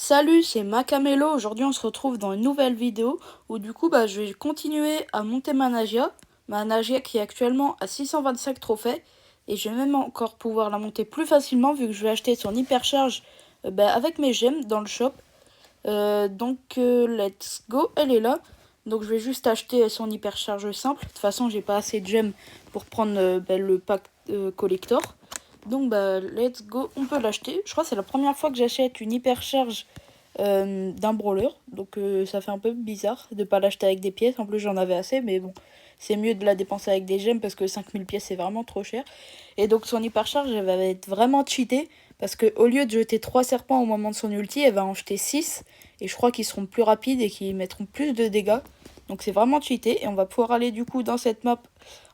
Salut, c'est Macamelo. Aujourd'hui, on se retrouve dans une nouvelle vidéo où du coup, je vais continuer à monter ma Nagia qui est actuellement à 625 trophées et je vais même encore pouvoir la monter plus facilement vu que je vais acheter son hypercharge avec mes gemmes dans le shop. Let's go, elle est là. Donc je vais juste acheter son hypercharge simple. De toute façon, j'ai pas assez de gemmes pour prendre le pack collector. Donc let's go, on peut l'acheter. Je crois que c'est la première fois que j'achète une hypercharge d'un brawler. Donc ça fait un peu bizarre de pas l'acheter avec des pièces. En plus j'en avais assez, mais bon, c'est mieux de la dépenser avec des gemmes parce que 5000 pièces c'est vraiment trop cher. Et donc son hypercharge elle va être vraiment cheatée parce que au lieu de jeter 3 serpents au moment de son ulti, elle va en jeter 6. Et je crois qu'ils seront plus rapides et qu'ils mettront plus de dégâts. Donc c'est vraiment cheaté. Et on va pouvoir aller du coup dans cette map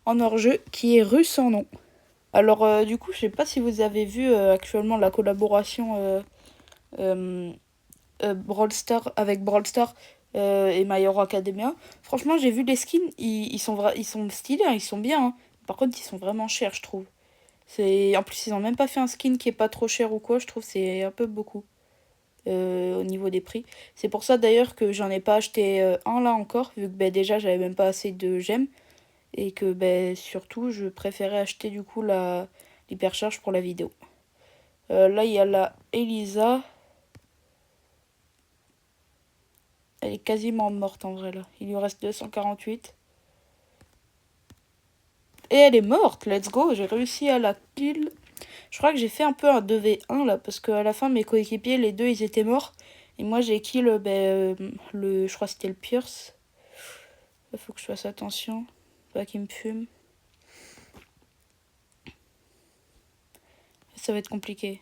en hors-jeu qui est rue sans nom. Alors du coup je sais pas si vous avez vu actuellement la collaboration Brawl Stars avec Brawl Stars et My Hero Academia. Franchement, j'ai vu les skins, ils sont stylés, hein, ils sont bien. Hein. Par contre, ils sont vraiment chers, je trouve. En plus, ils ont même pas fait un skin qui est pas trop cher ou quoi, je trouve c'est un peu beaucoup au niveau des prix. C'est pour ça d'ailleurs que j'en ai pas acheté un là encore, vu que déjà j'avais même pas assez de gemmes. Et que surtout, je préférais acheter du coup l'hypercharge pour la vidéo. Là, il y a la Elisa. Elle est quasiment morte en vrai là. Il lui reste 248. Et elle est morte, let's go. J'ai réussi à la kill. Je crois que j'ai fait un peu un 2v1 là. Parce qu'à la fin, mes coéquipiers, les deux, ils étaient morts. Et moi, j'ai kill je crois que c'était le Pierce. Il faut que je fasse attention. Pas qu'il me fume. Ça va être compliqué.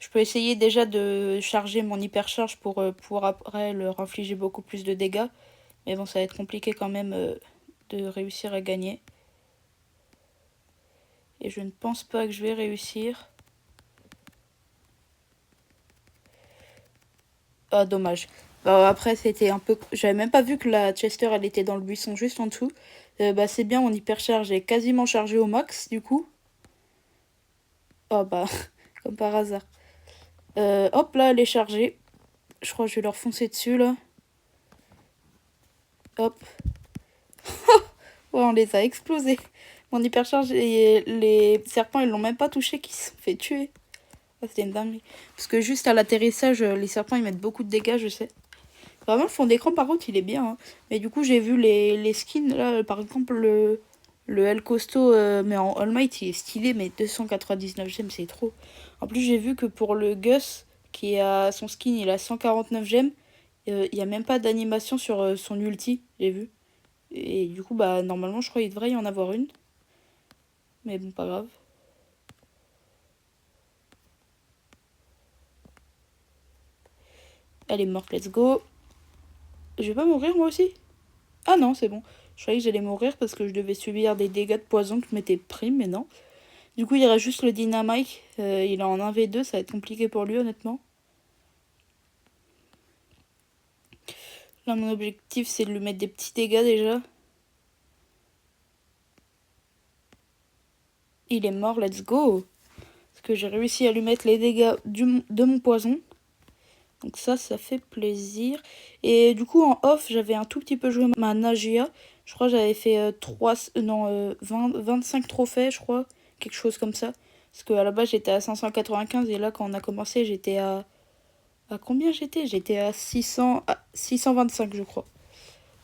Je peux essayer déjà de charger mon hypercharge pour après leur infliger beaucoup plus de dégâts. Mais bon, ça va être compliqué quand même de réussir à gagner. Et je ne pense pas que je vais réussir. Ah, dommage. Après, c'était un peu... J'avais même pas vu que la Chester, elle était dans le buisson juste en dessous. C'est bien, mon hypercharge est quasiment chargé au max, du coup. Oh, comme par hasard. Hop, là, elle est chargée. Je crois que je vais leur foncer dessus, là. Hop. Ouais, on les a explosés. Mon hypercharge et les serpents, ils l'ont même pas touché, qui se sont fait tuer. Ah, c'était une dinguerie. Parce que juste à l'atterrissage, les serpents, ils mettent beaucoup de dégâts, je sais. Vraiment, le fond d'écran, par contre, il est bien. Hein. Mais du coup, j'ai vu les skins, là, par exemple, le El Costo, mais en All Might, il est stylé, mais 299 gemmes, c'est trop. En plus, j'ai vu que pour le Gus, qui a son skin, il a 149 gemmes, il n'y a même pas d'animation sur son ulti, j'ai vu. Et du coup, normalement, je crois qu'il devrait y en avoir une. Mais bon, pas grave. Elle est morte, let's go. Je vais pas mourir, moi aussi? Ah non, c'est bon. Je croyais que j'allais mourir parce que je devais subir des dégâts de poison que je m'étais pris, mais non. Du coup, il y aura juste le Dynamite. Il est en 1v2, ça va être compliqué pour lui, honnêtement. Là, mon objectif, c'est de lui mettre des petits dégâts déjà. Il est mort, let's go. Parce que j'ai réussi à lui mettre les dégâts de mon poison. Donc ça fait plaisir. Et du coup, en off, j'avais un tout petit peu joué ma Nagia. Je crois que j'avais fait 25 trophées, je crois. Quelque chose comme ça. Parce qu'à la base, j'étais à 595. Et là, quand on a commencé, j'étais à... À combien j'étais? J'étais à 625, je crois.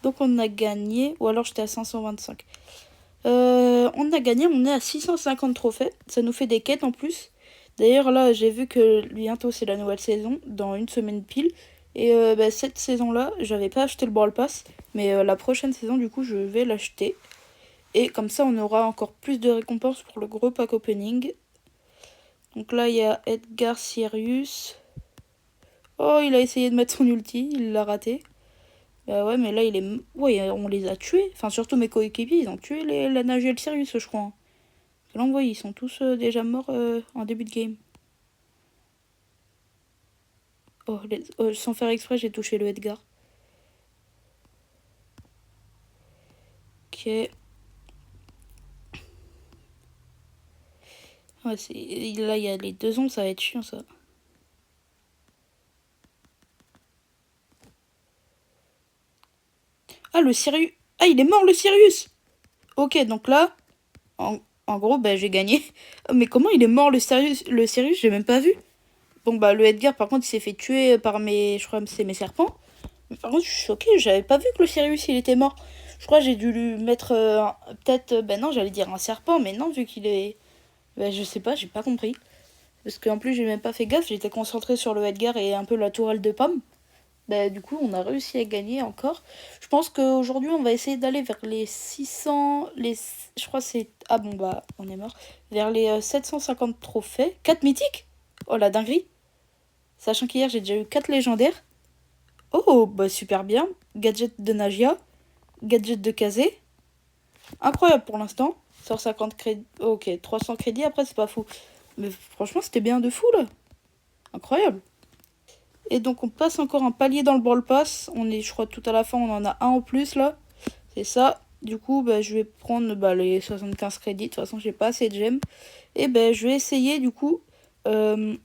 Donc on a gagné. Ou alors j'étais à 525. On a gagné, on est à 650 trophées. Ça nous fait des quêtes en plus. D'ailleurs, là, j'ai vu que bientôt c'est la nouvelle saison, dans une semaine pile. Et cette saison-là, j'avais pas acheté le Brawl Pass. Mais la prochaine saison, du coup, je vais l'acheter. Et comme ça, on aura encore plus de récompenses pour le gros pack opening. Donc là, il y a Edgar Sirius. Oh, il a essayé de mettre son ulti, il l'a raté. Ouais, mais là, il est... Ouais, on les a tués. Enfin, surtout mes coéquipiers, ils ont tué la Nage et le Sirius, je crois. Là, on voit, ils sont tous déjà morts en début de game. Sans faire exprès, j'ai touché le Edgar. Ok. Ouais, là, il y a les 2 ondes, ça va être chiant, ça. Ah, le Sirius. Ah, il est mort, le Sirius. Ok, donc là, en, en gros, bah, j'ai gagné. Mais comment il est mort, le Sirius, j'ai même pas vu. Bon, bah, le Edgar, par contre, il s'est fait tuer par je crois que c'est mes serpents. Mais par contre, je suis choquée, j'avais pas vu que le Sirius, il était mort. Je crois que j'ai dû lui mettre peut-être... ben non, j'allais dire un serpent, mais non, vu qu'il est... Ben, je sais pas, j'ai pas compris. Parce qu'en plus, j'ai même pas fait gaffe, j'étais concentrée sur le Edgar et un peu la tourelle de pomme. Ben, du coup, on a réussi à gagner encore. Je pense qu'aujourd'hui, on va essayer d'aller vers les 600... Je crois que c'est... Ah bon, bah, on est mort. Vers les 750 trophées. 4 mythiques. Oh, la dinguerie. Sachant qu'hier, j'ai déjà eu 4 légendaires. Oh, bah super bien. Gadget de Nagia. Gadget de Kazé. Incroyable pour l'instant. Sur 50 crédits. Ok, 300 crédits, après, c'est pas fou. Mais franchement, c'était bien de fou, là. Incroyable. Et donc, on passe encore un palier dans le Brawl Pass. On est, je crois, tout à la fin, on en a un en plus, là. C'est ça. Du coup, bah, je vais prendre les 75 crédits. De toute façon, j'ai pas assez de gemmes. Et ben, je vais essayer, du coup... je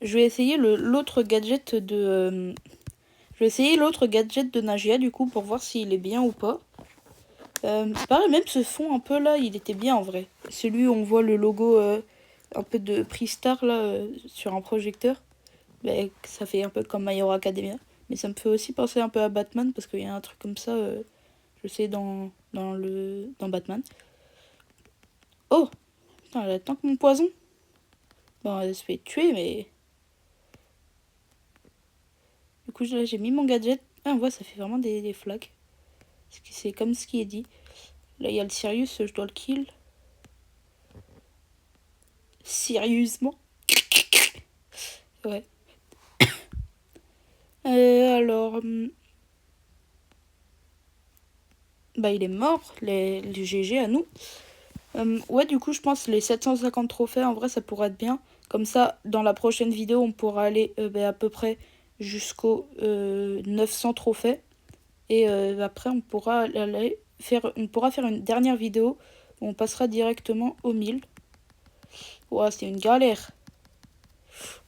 vais essayer l'autre gadget de... je vais essayer l'autre gadget de Nagia, du coup, pour voir s'il est bien ou pas. C'est pareil, même ce fond un peu là, il était bien en vrai. Celui où on voit le logo un peu de Pristar là sur un projecteur. Ben, ça fait un peu comme My Hero Academia. Mais ça me fait aussi penser un peu à Batman parce qu'il y a un truc comme ça, je sais, dans Batman. Oh! Putain, elle attend que mon poison. Bon, elle se fait tuer, mais. Du coup, là, j'ai mis mon gadget. Ah, on voit, ça fait vraiment des flaques. C'est comme ce qui est dit. Là, il y a le Sirius, je dois le kill. Sérieusement? Ouais. Alors, bah il est mort, les GG à nous. Ouais, du coup, je pense les 750 trophées, en vrai, ça pourrait être bien. Comme ça, dans la prochaine vidéo, on pourra aller à peu près jusqu'aux 900 trophées. Et après, on pourra faire une dernière vidéo où on passera directement aux 1000. Ouais, c'est une galère.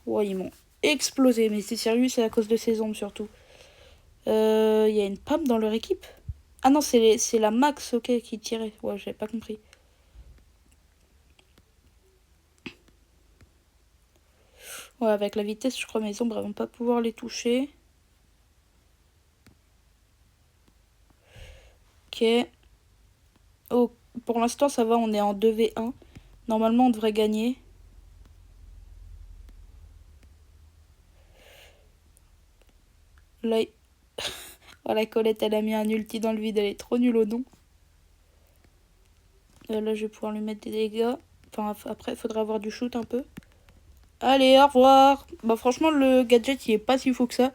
Ouais, ils m'ont explosé, mais c'est sérieux, c'est à cause de ces ombres surtout. Il y a une Pam dans leur équipe. Ah non, c'est la Max, ok, qui tirait. Ouais, j'avais pas compris. Ouais, avec la vitesse, je crois mes ombres elles vont pas pouvoir les toucher. Ok. Oh, pour l'instant, ça va, on est en 2v1. Normalement, on devrait gagner. Là, oh, la Colette, elle a mis un ulti dans le vide, elle est trop nulle au nom. Là, je vais pouvoir lui mettre des dégâts. Enfin, après, il faudra avoir du shoot un peu. Allez, au revoir. Bah, franchement, le gadget, il est pas si fou que ça.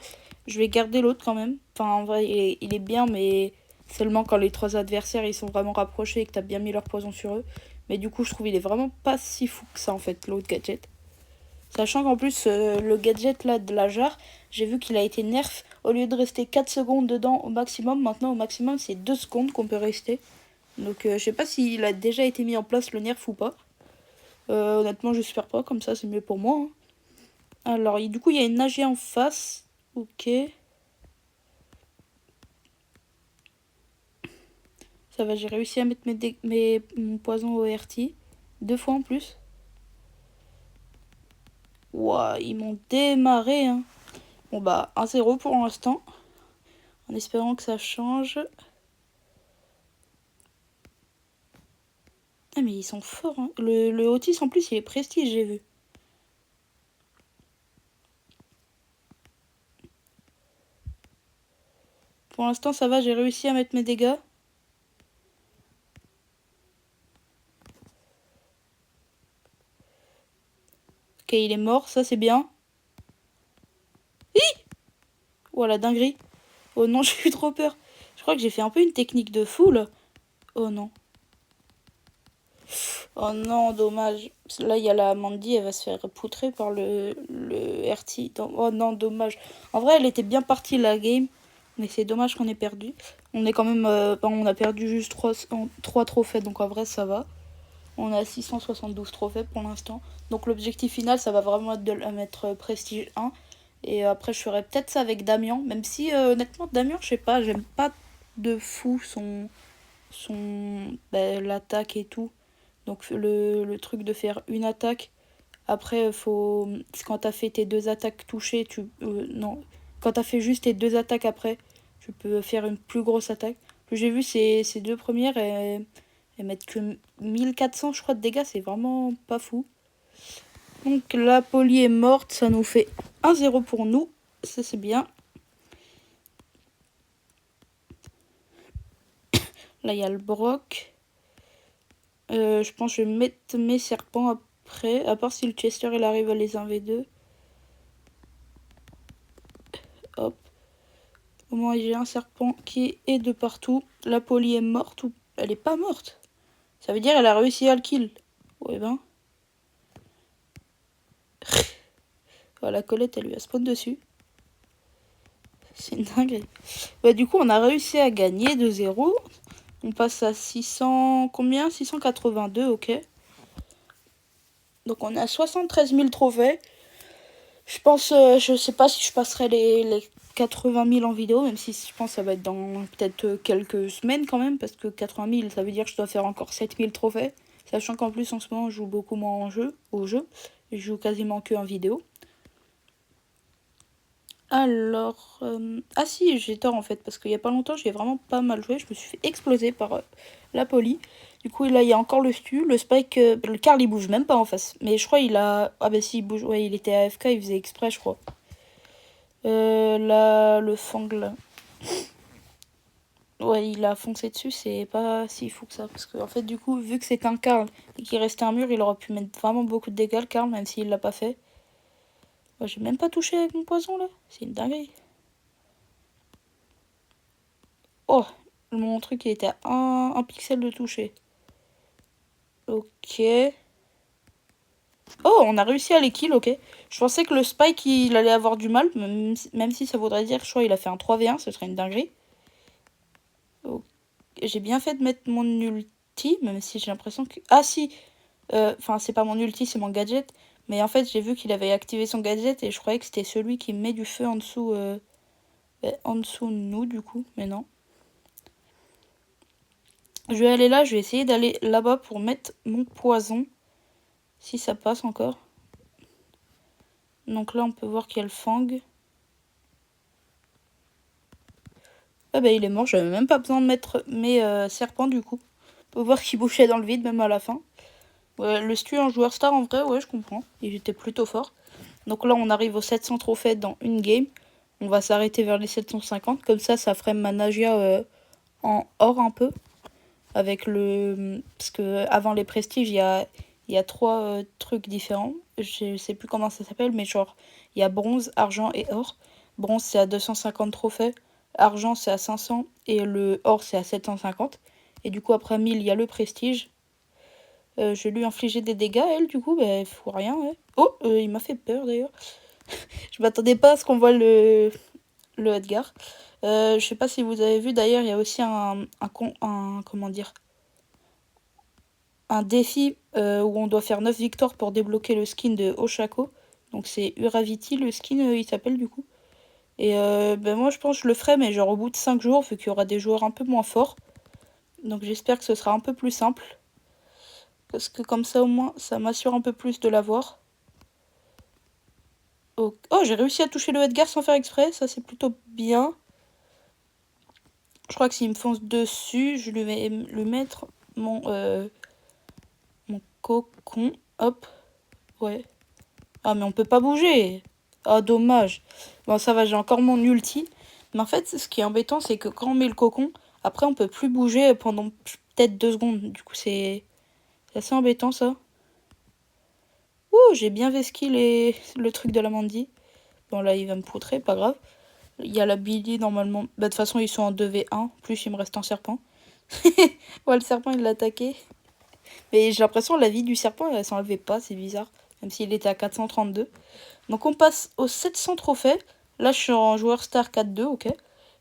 Je vais garder l'autre quand même. Enfin, en vrai, il est bien, mais seulement quand les 3 adversaires, ils sont vraiment rapprochés et que t'as bien mis leur poison sur eux. Mais du coup, je trouve il est vraiment pas si fou que ça, en fait, l'autre gadget. Sachant qu'en plus, le gadget, là, de la jarre, j'ai vu qu'il a été nerf. Au lieu de rester 4 secondes dedans au maximum, maintenant, au maximum, c'est 2 secondes qu'on peut rester. Donc, je sais pas s'il a déjà été mis en place, le nerf, ou pas. Honnêtement, j'espère pas, comme ça, c'est mieux pour moi, hein. Alors, du coup, il y a une Nagia en face. Ok. Ça va, j'ai réussi à mettre mon poison au RT. 2 fois en plus. Ouah, ils m'ont démarré, hein. Bon, bah, 1-0 pour l'instant. En espérant que ça change. Ah, mais ils sont forts, hein. Le Otis, en plus, il est prestige, j'ai vu. Pour l'instant, ça va, j'ai réussi à mettre mes dégâts. Ok, il est mort, ça c'est bien. Oh la dinguerie. Oh non, j'ai eu trop peur. Je crois que j'ai fait un peu une technique de fou là. Oh non. Oh non, dommage. Là, il y a la Mandy, elle va se faire poutrer par le RT. Oh non, dommage. En vrai, elle était bien partie la game. Mais c'est dommage qu'on ait perdu. On est quand même. On a perdu juste 3 trophées, donc en vrai, ça va. On a 672 trophées pour l'instant. Donc l'objectif final, ça va vraiment être de la mettre prestige 1. Et après, je ferai peut-être ça avec Damien. Même si, honnêtement, Damien, je sais pas, j'aime pas de fou l'attaque et tout. Donc le truc de faire une attaque. Après, quand t'as fait tes 2 attaques touchées, non. Quand t'as fait juste tes 2 attaques après, tu peux faire une plus grosse attaque. J'ai vu ces 2 premières et mettre que 1400, je crois, de dégâts, c'est vraiment pas fou. Donc la Polly est morte, ça nous fait 1-0 pour nous. Ça, c'est bien. Là, il y a le Brock. Je pense que je vais mettre mes serpents après. À part si le Chester, il arrive à les 1v2. Hop. Au moins, j'ai un serpent qui est de partout. La Polly est morte ou... Elle est pas morte. Ça veut dire qu'elle a réussi à le kill. Ouais ben. Oh, la Colette, elle lui a spawn dessus. C'est une dinguerie. Bah, du coup, on a réussi à gagner 2-0. On passe à 600... Combien? 682, ok. Donc, on a 73 000 trophées. Je pense... je sais pas si je passerai les 80 000 en vidéo, même si je pense que ça va être dans peut-être quelques semaines quand même, parce que 80 000, ça veut dire que je dois faire encore 7 000 trophées. Sachant qu'en plus, en ce moment, je joue beaucoup moins au jeu. Je joue quasiment que en vidéo. Alors, ah si, j'ai tort en fait, parce qu'il y a pas longtemps, j'ai vraiment pas mal joué. Je me suis fait exploser par la Polly. Du coup, là, il y a encore le Stu. Le Spike, le Carl, il bouge même pas en face. Mais je crois il a... Ah bah si, il bouge. Ouais, il était AFK, il faisait exprès, je crois. Là, le Fang, là. Ouais, il a foncé dessus, c'est pas si fou que ça. Parce que, en fait, du coup, vu que c'est un Carl et qu'il restait un mur, il aurait pu mettre vraiment beaucoup de dégâts, le Carl, même s'il l'a pas fait. Ouais, j'ai même pas touché avec mon poison, là. C'est une dinguerie. Oh, mon truc il était à un pixel de toucher. Ok. Oh, on a réussi à les kill, ok. Je pensais que le Spike il allait avoir du mal, même si ça voudrait dire, je crois, il a fait un 3v1, ce serait une dinguerie. Okay. J'ai bien fait de mettre mon ulti, même si j'ai l'impression que... Ah si. Enfin, c'est pas mon ulti, c'est mon gadget. Mais en fait, j'ai vu qu'il avait activé son gadget et je croyais que c'était celui qui met du feu en dessous de nous, du coup. Mais non. Je vais aller là, je vais essayer d'aller là-bas pour mettre mon poison. Si ça passe encore. Donc là, on peut voir qu'il y a le Fang. Ah bah il est mort, j'avais même pas besoin de mettre mes serpents du coup. On peut voir qu'il bouchait dans le vide même à la fin. Ouais, le Stu en joueur star en vrai, ouais je comprends. Il était plutôt fort. Donc là on arrive aux 700 trophées dans une game. On va s'arrêter vers les 750. Comme ça ferait ma Nagia en or un peu. Avec le... Parce que avant les prestiges, il y a 3 trucs différents. Je sais plus comment ça s'appelle, mais genre, il y a bronze, argent et or. Bronze, c'est à 250 trophées. Argent, c'est à 500. Et le or, c'est à 750. Et du coup, après 1000, il y a le prestige. Je lui ai infligé des dégâts, elle, du coup, bah, faut rien, ouais. Oh, il m'a fait peur, d'ailleurs. Je m'attendais pas à ce qu'on voit le Edgar. Je sais pas si vous avez vu, d'ailleurs, il y a aussi comment dire, un défi où on doit faire 9 victoires pour débloquer le skin de Oshako. Donc c'est Uraviti, le skin, il s'appelle du coup. Et ben moi je pense que je le ferai, mais genre au bout de 5 jours, vu qu'il y aura des joueurs un peu moins forts. Donc j'espère que ce sera un peu plus simple. Parce que comme ça au moins, ça m'assure un peu plus de l'avoir. Oh, j'ai réussi à toucher le Edgar sans faire exprès, ça c'est plutôt bien. Je crois que s'il me fonce dessus, je vais lui mettre mon cocon. Hop, ouais. Ah mais on peut pas bouger. Ah dommage. Bon ça va, j'ai encore mon ulti. Mais en fait ce qui est embêtant c'est que quand on met le cocon, après on peut plus bouger pendant peut-être 2 secondes. Du coup c'est assez embêtant ça. Ouh, j'ai bien vesqué le truc de la Mandy. Bon là il va me poutrer, pas grave. Il y a la Billy normalement. Bah de toute façon ils sont en 2v1. Plus il me reste un serpent. Ouais le serpent il l'a attaqué. Mais j'ai l'impression que la vie du serpent elle s'enlevait pas, c'est bizarre. Même s'il était à 432. Donc on passe aux 700 trophées. Là je suis en joueur star 4-2, ok.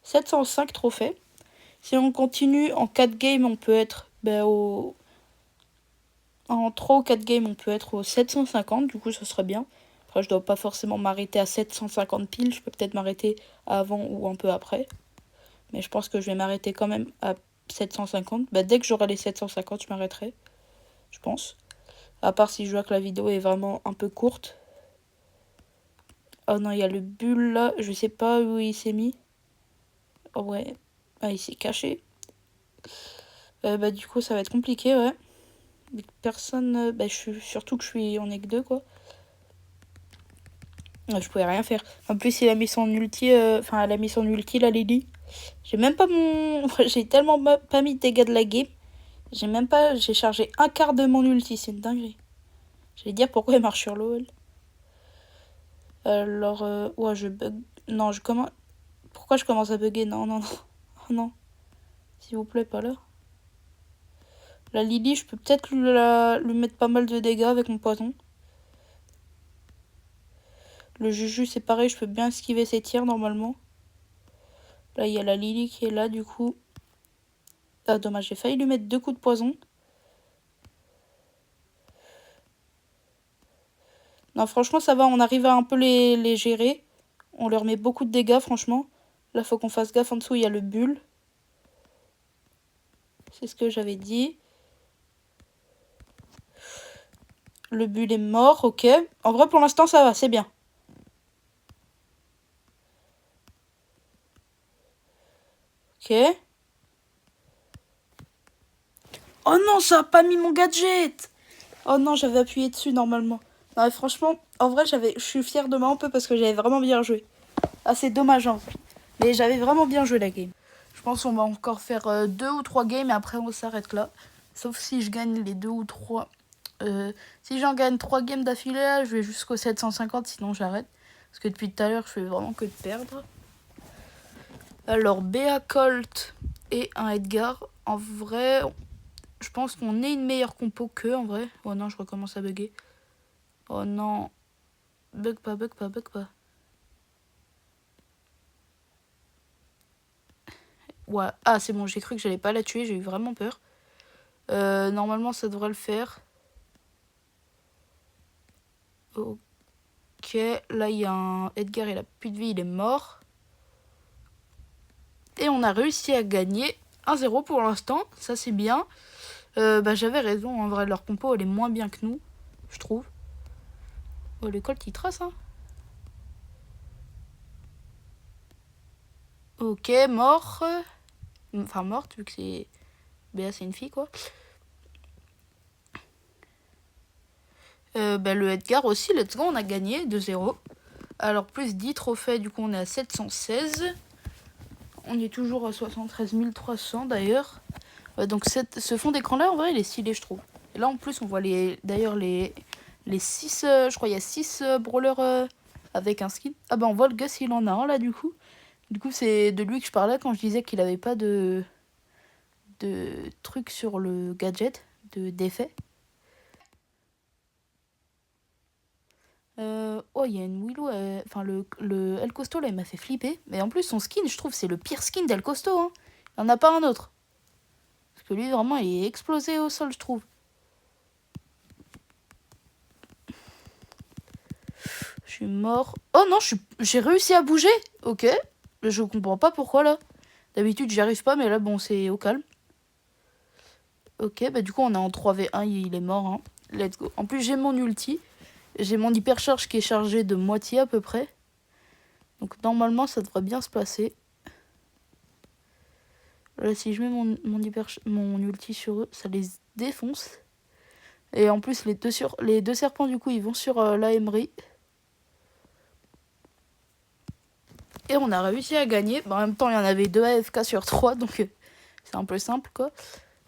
705 trophées. Si on continue en 4 games, on peut être au En 3 ou 4 games, on peut être au 750, du coup, ça serait bien. Après, je dois pas forcément m'arrêter à 750 piles, je peux peut-être m'arrêter avant ou un peu après. Mais je pense que je vais m'arrêter quand même à 750. Bah, dès que j'aurai les 750, je m'arrêterai, je pense. À part si je vois que la vidéo est vraiment un peu courte. Oh non, il y a le bulle là, je sais pas où il s'est mis. Oh ouais, ah, il s'est caché. Bah du coup, ça va être compliqué, ouais. Personne, bah surtout que on est que deux, quoi. Je pouvais rien faire. En plus, il a mis son ulti, enfin, elle a mis son ulti, la Lily. J'ai même pas mon... J'ai tellement pas mis de dégâts de la game. J'ai chargé un quart de mon ulti, c'est une dinguerie. J'allais dire pourquoi elle marche sur l'eau, elle. Alors, ouais, je bug... Non, je commence... Pourquoi je commence à bugger? Non, non, non. Oh non. S'il vous plaît, pas là. La Lily, je peux peut-être lui mettre pas mal de dégâts avec mon poison. Le Juju, c'est pareil, je peux bien esquiver ses tirs normalement. Là, il y a la Lily qui est là, du coup. Ah, dommage, j'ai failli lui mettre 2 coups de poison. Non, franchement, ça va, on arrive à un peu les gérer. On leur met beaucoup de dégâts, franchement. Là, faut qu'on fasse gaffe, en dessous, il y a le bulle. C'est ce que j'avais dit. Le bulle est mort, ok. En vrai, pour l'instant, ça va, c'est bien. Ok. Oh non, ça a pas mis mon gadget. Oh non, j'avais appuyé dessus, normalement. Non, franchement, en vrai, je suis fière de moi un peu parce que j'avais vraiment bien joué. Ah, c'est dommage, hein. Mais j'avais vraiment bien joué la game. Je pense qu'on va encore faire 2 ou 3 games et après on s'arrête là. Sauf si je gagne les 2 ou 3. Si j'en gagne 3 games d'affilée, je vais jusqu'au 750, sinon j'arrête. Parce que depuis tout à l'heure, je fais vraiment que de perdre. Alors, Béa Colt et un Edgar. En vrai, je pense qu'on est une meilleure compo qu'eux, en vrai. Oh non, je recommence à bugger. Oh non. Bug pas, bug pas, bug pas. Ouais. Ah, c'est bon, j'ai cru que j'allais pas la tuer, j'ai eu vraiment peur. Normalement, ça devrait le faire. Ok, là, il y a un Edgar, il a plus de vie, il est mort. Et on a réussi à gagner 1-0 pour l'instant, ça c'est bien. Bah, j'avais raison, en vrai, leur compo, elle est moins bien que nous, je trouve. Oh, le Colt, il trace, hein. Ok, mort. Enfin, morte, vu que c'est... Béa, c'est une fille, quoi. Bah, le Edgar aussi, let's go, on a gagné 2-0. Alors, plus 10 trophées, du coup, on est à 716. On est toujours à 73 300, d'ailleurs. Donc, ce fond d'écran-là, en vrai, il est stylé, je trouve. Et là, en plus, on voit d'ailleurs les 6... je crois il y a 6 brawlers avec un skin. Ah bah, on voit le Gus, il en a un, là, du coup. Du coup, c'est de lui que je parlais quand je disais qu'il avait pas de truc sur le gadget, d'effet. Oh, il y a une Willow, enfin le El Costo là, il m'a fait flipper. Mais en plus, son skin, je trouve, c'est le pire skin d'El Costo. Hein. Il n'y en a pas un autre. Parce que lui, vraiment, il est explosé au sol, je trouve. Je suis mort. Oh non, j'ai réussi à bouger. Ok. Je comprends pas pourquoi là. D'habitude, j'y arrive pas, mais là, bon, c'est au calme. Ok, bah du coup, on est en 3v1, il est mort. Hein. Let's go. En plus, j'ai mon ulti. J'ai mon hypercharge qui est chargé de moitié à peu près. Donc normalement, ça devrait bien se passer. Là, si je mets mon ulti sur eux, ça les défonce. Et en plus, les deux serpents, du coup, ils vont sur la Emery. Et on a réussi à gagner. Bah, en même temps, il y en avait 2 AFK sur 3, donc c'est un peu simple, quoi.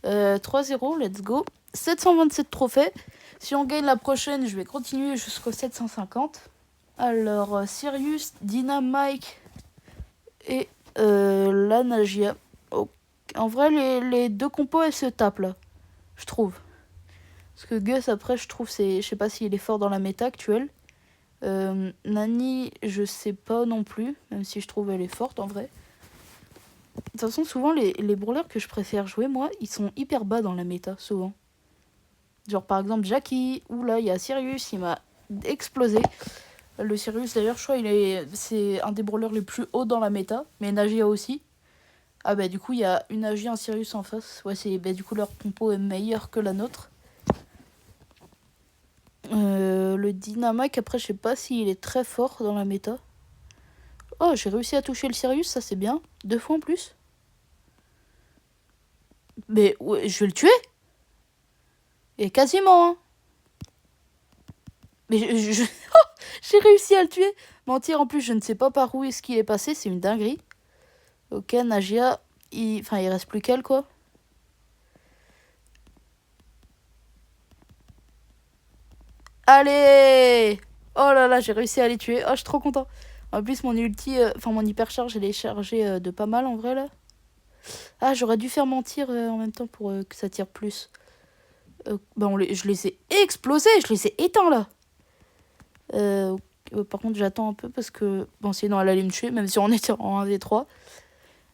3-0, let's go. 727 trophées. Si on gagne la prochaine, je vais continuer jusqu'au 750. Alors, Sirius, Dynamike et la Nagia. Oh. En vrai, les deux compos, elles se tapent, là. Je trouve. Parce que Gus, après, je trouve, je sais pas s'il est fort dans la méta actuelle. Nani, je sais pas non plus, même si je trouve elle est forte en vrai. De toute façon, souvent, les brawlers que je préfère jouer, moi, ils sont hyper bas dans la méta, souvent. Genre par exemple Jackie, ou là il y a Sirius, il m'a explosé. Le Sirius d'ailleurs je crois c'est un des brawlers les plus hauts dans la méta, mais Nagia aussi. Ah bah du coup il y a une Nagia, un Sirius en face. Ouais du coup leur compo est meilleur que la nôtre. Le Dynamite après je sais pas s'il est très fort dans la méta. Oh j'ai réussi à toucher le Sirius, ça c'est bien. 2 fois en plus. Mais ouais, je vais le tuer. Et quasiment hein. Mais j'ai réussi à le tuer. Mentir en plus, je ne sais pas par où est-ce qu'il est passé, c'est une dinguerie. Ok, Nagia, il reste plus qu'elle quoi. Allez! Oh là là, j'ai réussi à les tuer. Oh, je suis trop content. En plus, mon ulti, mon hypercharge, elle est chargée de pas mal en vrai là. Ah, j'aurais dû faire mentir en même temps pour que ça tire plus. Je les ai explosés, je les ai éteints là. Par contre, j'attends un peu parce que bon, sinon elle allait me tuer, même si on était en 1v3.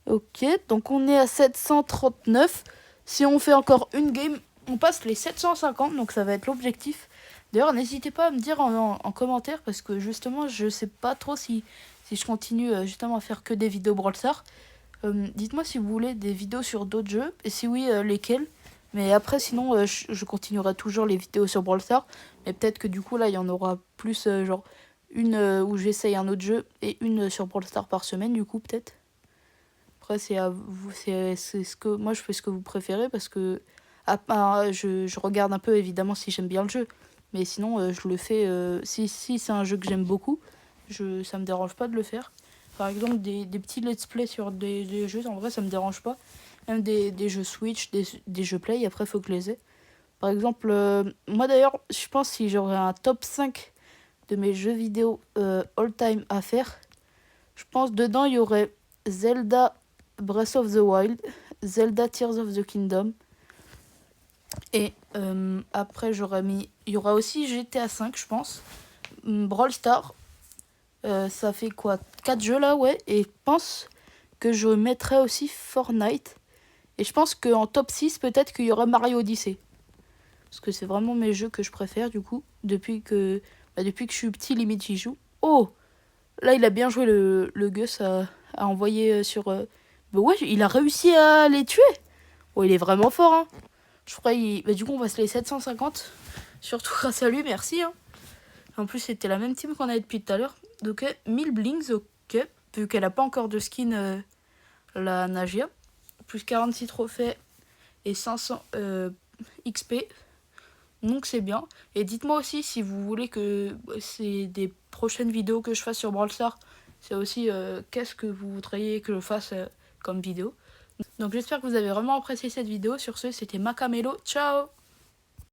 Ok, donc on est à 739. Si on fait encore une game, on passe les 750, donc ça va être l'objectif. D'ailleurs, n'hésitez pas à me dire en commentaire, parce que justement, je sais pas trop si je continue justement à faire que des vidéos Brawl Stars. Dites-moi si vous voulez des vidéos sur d'autres jeux, et si oui, lesquels. Mais après, sinon, je continuerai toujours les vidéos sur Brawl Stars. Mais peut-être que du coup, là, il y en aura plus, genre, une où j'essaye un autre jeu, et une sur Brawl Stars par semaine, du coup, peut-être. Après, c'est à vous, c'est ce que moi je fais ce que vous préférez parce que je regarde un peu évidemment si j'aime bien le jeu, mais sinon je le fais si c'est un jeu que j'aime beaucoup, ça me dérange pas de le faire. Par exemple des petits let's play sur des jeux, en vrai ça me dérange pas. Même des jeux Switch, des jeux Play, après faut que je les ai. Par exemple, moi d'ailleurs, je pense si j'aurais un top 5 de mes jeux vidéo all time à faire, je pense dedans il y aurait Zelda Breath of the Wild, Zelda Tears of the Kingdom. Et après, il y aura aussi GTA 5, je pense. Brawl Stars. Ça fait quoi 4 jeux là, ouais. Et je pense que je mettrai aussi Fortnite. Et je pense qu'en top 6, peut-être qu'il y aura Mario Odyssey. Parce que c'est vraiment mes jeux que je préfère, du coup. Depuis que je suis petit, limite, j'y joue. Oh! Là, il a bien joué le Gus à envoyer sur... Bah ouais, il a réussi à les tuer. Oh, il est vraiment fort, hein. Je crois du coup, on va se les 750. Surtout grâce à lui, merci. Hein. En plus, c'était la même team qu'on avait depuis tout à l'heure. Donc, 1000 blings, ok. Vu qu'elle a pas encore de skin, la Nagia. Plus 46 trophées et 500 XP. Donc, c'est bien. Et dites-moi aussi si vous voulez que c'est des prochaines vidéos que je fasse sur Brawl Stars. C'est aussi qu'est-ce que vous voudriez que je fasse comme vidéo. Donc j'espère que vous avez vraiment apprécié cette vidéo. Sur ce, c'était Macamelo. Ciao!